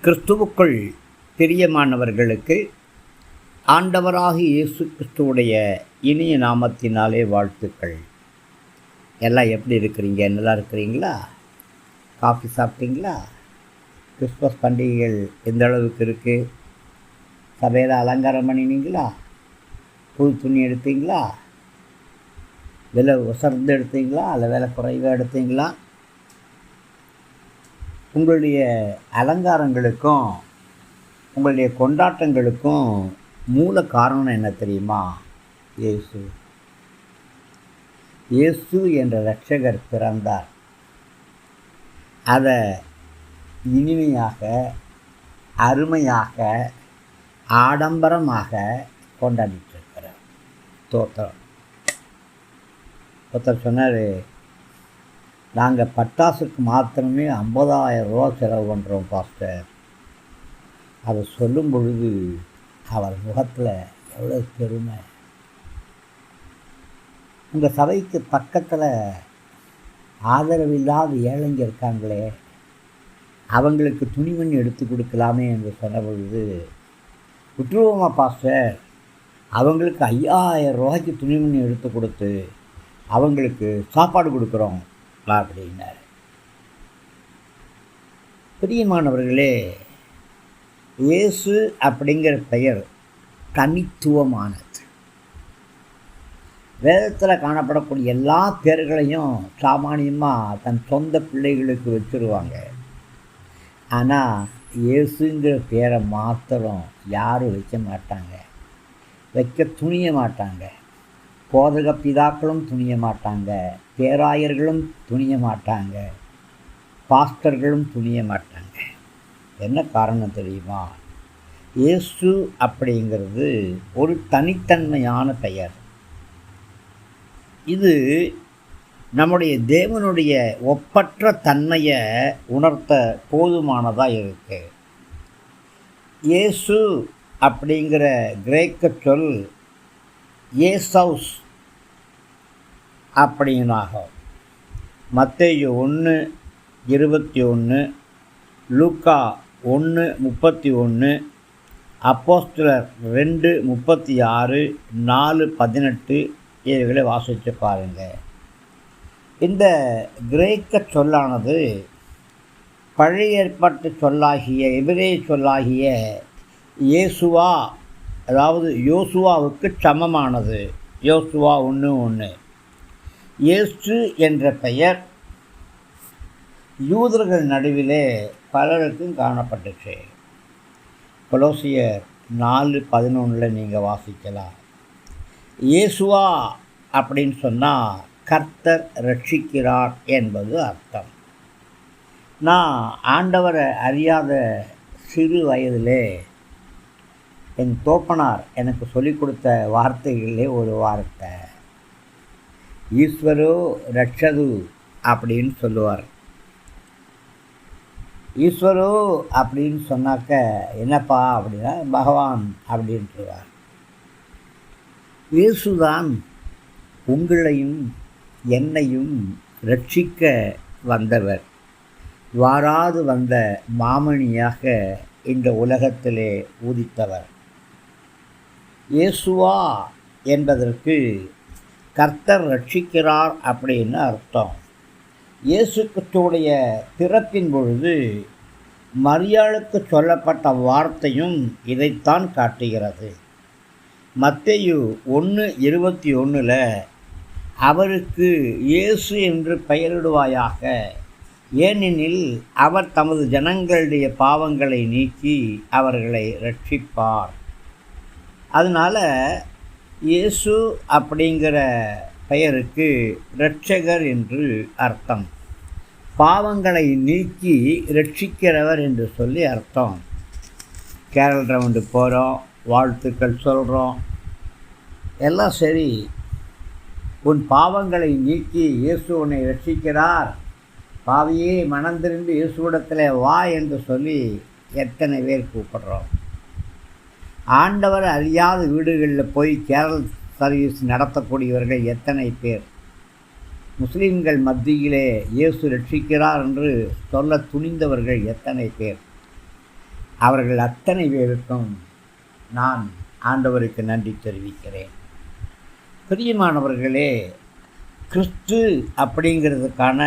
கிறிஸ்துவுக்குள் பிரியமானவர்களுக்கு ஆண்டவராகிய இயேசு கிறிஸ்துவுடைய இனிய நாமத்தினாலே வாழ்த்துக்கள். எல்லாம் எப்படி இருக்கிறீங்க? நல்லா இருக்கிறீங்களா? காஃபி சாப்பிட்டீங்களா? கிறிஸ்மஸ் பண்டிகைகள் எந்த அளவுக்கு இருக்குது? சபையில் அலங்காரம் பண்ணினீங்களா? புது துணி எடுத்தீங்களா? விலை உசர்ந்து எடுத்தீங்களா? இல்லை விலை குறைவாக எடுத்தீங்களா? உங்களுடைய அலங்காரங்களுக்கும் உங்களுடைய கொண்டாட்டங்களுக்கும் மூல காரணம் என்ன தெரியுமா? இயேசு என்ற இரட்சகர் பிறந்தார். அதை இனிமையாக, அருமையாக, ஆடம்பரமாக கொண்டாடிட்டுருக்கிறார். தோத்திரம். ஒருத்தர் சொன்னார், நாங்கள் பட்டாசுக்கு மாத்திரமே 50,000 ரூபா செலவு பண்ணுறோம் பாஸ்டர். அதை சொல்லும் பொழுது அவர் முகத்தில் எவ்வளோ பெருமை. உங்கள் சபைக்கு பக்கத்தில் ஆதரவில்லாத ஏழைங்க இருக்காங்களே, அவங்களுக்கு துணிமணி எடுத்து கொடுக்கலாமே என்று சொன்ன பொழுது, விட்டுருவோமா பாஸ்டர், அவங்களுக்கு 5,000 ரூபாய்க்கு துணிமணி எடுத்து கொடுத்து அவங்களுக்கு சாப்பாடு கொடுக்குறோம் அப்படின்னார். பிரியமானவர்களே, இயேசு அப்படிங்கிற பெயர் தனித்துவமானது. வேதத்தில் காணப்படக்கூடிய எல்லா பேர்களையும் சாமானியமாக தன் சொந்த பிள்ளைகளுக்கு வச்சுருவாங்க. ஆனால் இயேசுங்கிற பேரை மாத்திரம் யாரும் வைக்க மாட்டாங்க, வைக்க துணிய மாட்டாங்க. போதக பிதாக்களும் துணிய மாட்டாங்க, பேராயர்களும் துணிய மாட்டாங்க, பாஸ்டர்களும் துணிய மாட்டாங்க. என்ன காரணம் தெரியுமா? இயேசு அப்படிங்கிறது ஒரு தனித்தன்மையான பெயர். இது நம்முடைய தேவனுடைய ஒப்பற்ற தன்மையை உணர்த்த போதுமானதாக இருக்கு. இயேசு அப்படிங்கிற கிரேக்க சொல் ஏசவுஸ் அப்படின்னாகும். மத்தேயு 1:21, லூக்கா 1:31, அப்போஸ்தலர் 2:36, 4:18 இவைகளை வாசித்து பாருங்கள். இந்த கிரேக்க சொல்லானது பழைய ஏற்பாட்டு சொல்லாகிய எபிரேய சொல்லாகிய இயேசுவா, அதாவது யோசுவாவுக்கு சமமானது. யோசுவா 1:1. இயேசு என்ற பெயர் யூதர்கள் நடுவிலே பலருக்கும் காணப்பட்டுச்சு. கொலோசியர் 4:11 நீங்கள் வாசிக்கலாம். இயேசுவா அப்படின்னு சொன்னால் கர்த்தர் ரட்சிக்கிறார் என்பது அர்த்தம். நான் ஆண்டவரை அறியாத சிறு வயதிலே என் தோப்பனார் எனக்கு சொல்லிக் கொடுத்த வார்த்தைகளிலே ஒரு வார்த்தை, ஈஸ்வரோ ரட்சது அப்படின்னு சொல்லுவார். ஈஸ்வரோ அப்படின்னு சொன்னாக்க என்னப்பா அப்படின்னா பகவான் அப்படின்ட்டுருவார். இயேசுதான் உங்களையும் என்னையும் ரட்சிக்க வந்தவர், வாராது வந்த மாமணியாக இந்த உலகத்திலே உதித்தவர். இயேசுவா என்பதற்கு கர்த்தர் ரட்சிக்கிறார் அப்படின்னு அர்த்தம். இயேசு கிறிஸ்துவுடைய பிறப்பின் பொழுது மரியாளுக்கு சொல்லப்பட்ட வார்த்தையும் இதைத்தான் காட்டுகிறது. மத்தேயு 1:21 அவருக்கு இயேசு என்று பெயரிடுவாயாக, ஏனெனில் அவர் தமது ஜனங்களுடைய பாவங்களை நீக்கி அவர்களை ரட்சிப்பார். அதனால் இயேசு அப்படிங்கிற பெயருக்கு இரட்சகர் என்று அர்த்தம். பாவங்களை நீக்கி ரட்சிக்கிறவர் என்று சொல்லி அர்த்தம். கேரல் ரவுண்டு போகிறோம், வாழ்த்துக்கள் சொல்கிறோம், எல்லாம் சரி. உன் பாவங்களை நீக்கி இயேசு உன்னை ரட்சிக்கிறார், பாவியே மனந்திருந்து இயேசுவிடத்தில் வா என்று சொல்லி எத்தனை பேர் கூப்பிடுறோம். ஆண்டவர் அறியாத வீடுகளில் போய் கேரல் சர்வீஸ் நடத்தக்கூடியவர்கள் எத்தனை பேர். முஸ்லீம்கள் மத்தியிலே இயேசு ரட்சிக்கிறார் என்று சொல்ல துணிந்தவர்கள் எத்தனை பேர். அவர்கள் அத்தனை பேருக்கும் நான் ஆண்டவருக்கு நன்றி தெரிவிக்கிறேன். பிரியமானவர்களே, கிறிஸ்து அப்படிங்கிறதுக்கான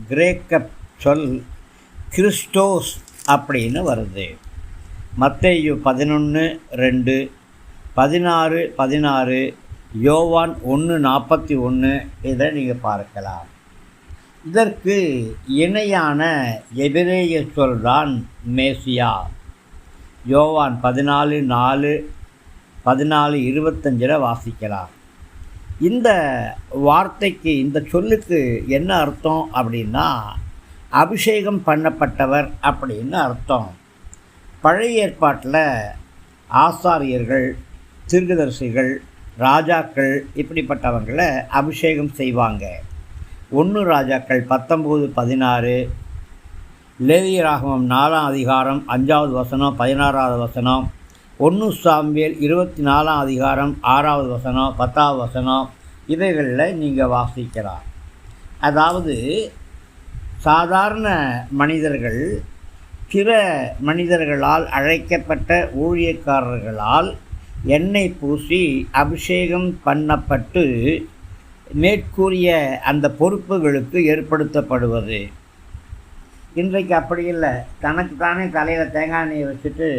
கிரேக்க சொல் கிறிஸ்டோஸ் அப்படின்னு வருது. மத்தேயு 11:2, 16:16, யோவான் 1:41 இதை நீங்கள் பார்க்கலாம். இதற்கு இணையான எபிரேய சொல்தான் மேசியா. யோவான் 14:4, 14:25 வாசிக்கலாம். இந்த வார்த்தைக்கு, இந்த சொல்லுக்கு என்ன அர்த்தம் அப்படின்னா, அபிஷேகம் பண்ணப்பட்டவர் அப்படின்னு அர்த்தம். பழைய ஏற்பாட்டில் ஆசாரியர்கள், தீர்க்கதரிசிகள், ராஜாக்கள் இப்படிப்பட்டவங்களை அபிஷேகம் செய்வாங்க. 1 ராஜாக்கள் 19:16, லேவியராகமம் 4ஆம் அதிகாரம் 5வது வசனம் 16வது வசனம், 1 சாமுவேல் 24ஆம் அதிகாரம் 6வது வசனம் 10வது வசனம் இவைகளில் நீங்கள் வாசிக்கலாம். அதாவது சாதாரண மனிதர்கள் பிற மனிதர்களால் அழைக்கப்பட்ட ஊழியக்காரர்களால் எண்ணெய் பூசி அபிஷேகம் பண்ணப்பட்டு மேற்கூறிய அந்த பொறுப்புகளுக்கு ஏற்படுத்தப்படுவது. இன்றைக்கு அப்படி இல்லை. தனக்கு தானே தலையில் தேங்காய் எண்ணெயை வச்சுட்டு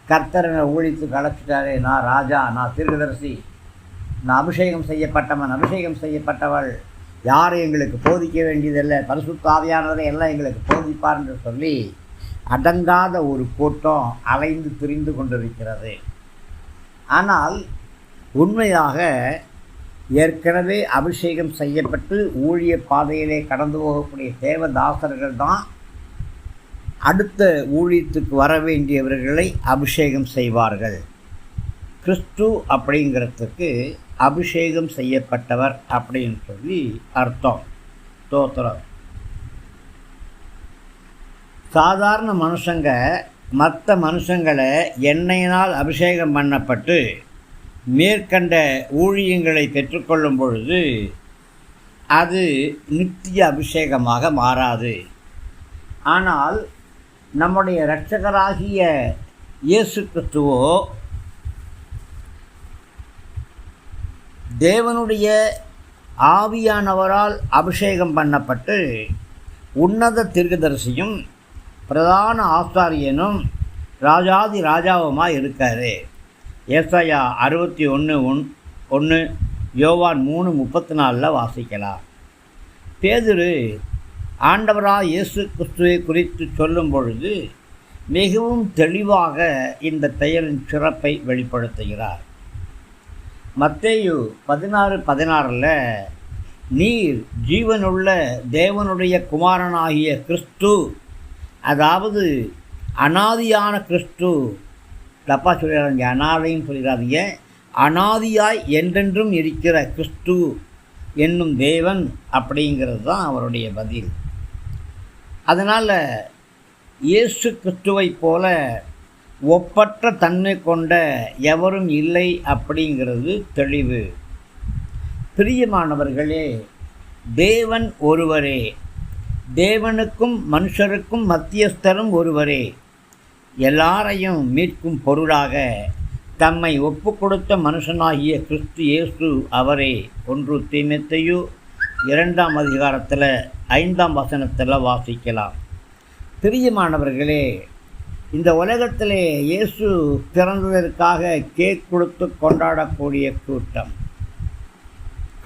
கர்த்தரை ஊழித்து கலைச்சிட்டாரே, நான் ராஜா, நான் தீர்க்கதரிசி, நான் அபிஷேகம் செய்யப்பட்டவன், அபிஷேகம் செய்யப்பட்டவள், யாரும் எங்களுக்கு போதிக்க வேண்டியதில்லை, பரிசுத்த ஆவியானவரை எல்லாம் எங்களுக்கு போதிப்பார் என்று சொல்லி அடங்காத ஒரு கூட்டம் அலைந்து திரிந்து கொண்டிருக்கிறது. ஆனால் உண்மையாக ஏற்கனவே அபிஷேகம் செய்யப்பட்டு ஊழிய பாதையிலே கடந்து போகக்கூடிய தேவதாசர்கள் தான் அடுத்த ஊழியத்துக்கு வர வேண்டியவர்களை அபிஷேகம் செய்வார்கள். கிறிஸ்து அப்படிங்கிறதுக்கு அபிஷேகம் செய்யப்பட்டவர் அப்படின்னு சொல்லி அர்த்தம். ஸ்தோத்திரம். சாதாரண மனுஷங்க மற்ற மனுஷங்களை எண்ணெயினால் அபிஷேகம் பண்ணப்பட்டு மேற்கண்ட ஊழியங்களை பெற்றுக்கொள்ளும் பொழுது அது நித்திய அபிஷேகமாக மாறாது. ஆனால் நம்முடைய இரட்சகராகிய இயேசு கிறிஸ்துவோ தேவனுடைய ஆவியானவரால் அபிஷேகம் பண்ணப்பட்டு உன்னத தீர்க்கதரிசியும் பிரதான ஆசாரியனும் ராஜாதி ராஜாவுமாக இருக்கார். ஏசாயா 61:1, யோவான் 3:34 வாசிக்கலாம். பேதுரு ஆண்டவராக இயேசு கிறிஸ்துவை குறித்து சொல்லும் பொழுது மிகவும் தெளிவாக இந்த பெயரின் சிறப்பை வெளிப்படுத்துகிறார். மத்தேயு 16:16 நீர் ஜீவனுள்ள தேவனுடைய குமாரனாகிய கிறிஸ்து, அதாவது அனாதியான கிறிஸ்து, தப்பா சொல்லிடாதீங்க, அனாதையும் சொல்லிடாதீங்க, அனாதியாய் என்றென்றும் இருக்கிற கிறிஸ்து என்னும் தேவன் அப்படிங்கிறது தான் அவருடைய பதில். அதனால் இயேசு கிறிஸ்துவை போல ஒப்பற்ற தன்மை கொண்ட எவரும் இல்லை அப்படிங்கிறது தெளிவு. பிரியமானவர்களே, தேவன் ஒருவரே, தேவனுக்கும் மனுஷருக்கும் மத்தியஸ்தரும் ஒருவரே, எல்லாரையும் மீட்கும் பொருளாக தம்மை ஒப்பு கொடுத்த மனுஷனாகிய கிறிஸ்து இயேசு அவரே. 1 தீமோத்தேயு 2ஆம் அதிகாரத்தில் 5ஆம் வசனத்தில் வாசிக்கலாம். பிரியமானவர்களே, இந்த உலகத்திலே இயேசு பிறந்ததற்காக கேக் கொடுத்து கொண்டாடக்கூடிய கூட்டம்,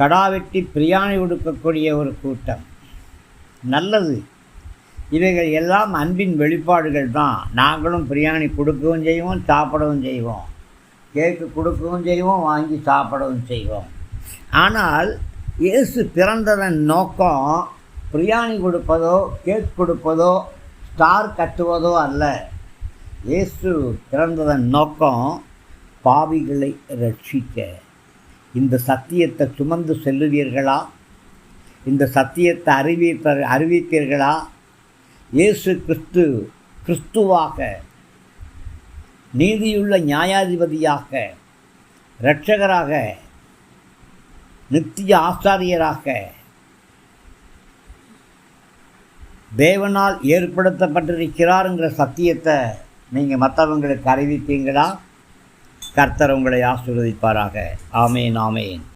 கடா வெட்டி பிரியாணி கொடுக்கக்கூடிய ஒரு கூட்டம், நல்லது. இவைகள் எல்லாம் அன்பின் வெளிப்பாடுகள் தான். நாங்களும் பிரியாணி கொடுக்கவும் செய்வோம், சாப்பிடவும் செய்வோம், கேக்கு கொடுக்கவும் செய்வோம், வாங்கி சாப்பிடவும் செய்வோம். ஆனால் இயேசு பிறந்ததன் நோக்கம் பிரியாணி கொடுப்பதோ, கேக் கொடுப்பதோ, ஸ்டார் கட்டுவதோ அல்ல. இயேசு பிறந்ததன் நோக்கம் பாவிகளை ரட்சிக்க. இந்த சத்தியத்தை சுமந்து செல்லுவீர்களா? இந்த சத்தியத்தை அறிவிப்பீர்களா? இயேசு கிறிஸ்து கிறிஸ்துவாக, நீதியுள்ள நியாயாதிபதியாக, இரட்சகராக, நித்திய ஆசாரியராக, தேவனால் ஏற்படுத்தப்பட்டிருக்கிறார் என்கிற சத்தியத்தை நீங்கள் மற்றவங்களுக்கு அறிவிப்பீங்களா? கர்த்தர் உங்களை ஆசீர்வதிப்பாராக. ஆமேன், ஆமேன்.